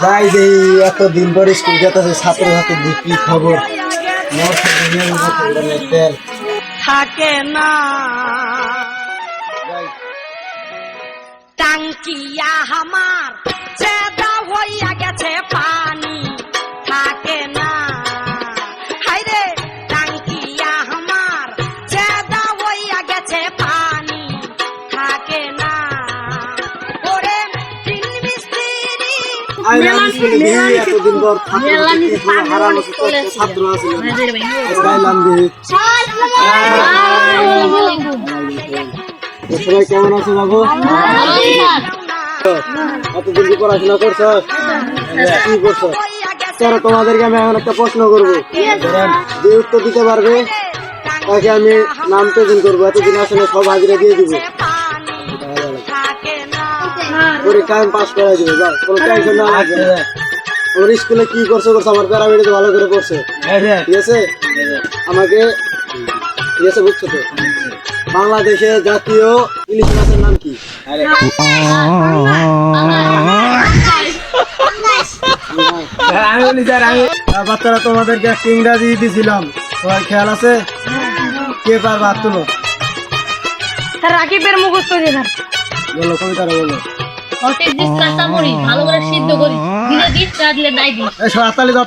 যাই যে এতদিন পরে স্কুল যেতেছে ছাত্র ছাত্রীদের কি খবর তেল থাকে না টাঙ্কিয়া আমার চেদা হইয়া গেছে পানি থাকে না হাইরে টাঙ্কিয়া আমার চেদা হইয়া গেছে পানি থাকে না ওরে তিন মিস্ত্রি এতদিন পর ছাত্র আছে সবাই কেমন আছে বাবু? এতদিন কি পড়াশোনা করছো? কি করছো? স্যার তোমাদেরকে আমি এখন একটা প্রশ্ন করবো, যে উত্তর দিতে পারবে তাকে আমি নাম প্রেজেন্ট করবো। এতদিন আসলে সব হাজিরা দিয়ে দিব, পরীক্ষা আমি পাস করাই দিব। যাও, কোনো টেনশন না লাগবে। আমার স্কুলে কি করছো আমার প্যারামেডিক ভালো করে করছে, ঠিক আছে? আমাকে ঠিক আছে, বুঝছো তো? বাংলাদেশের জাতীয় ইলিশ মাছের নাম কি? বাচ্চারা তোমাদেরকে একটা ইংরাজি দিয়েছিলাম, তোমার খেয়াল আছে? কে পারবা? হাত তুলো। রাকিবের মুখস্থ দিয়ে থাক। বলো, কবিতাটা বলো। ভালো করে সিদ্ধ করি, দিলে দিস, না দিলে নাই দিস। হাততালি দাও।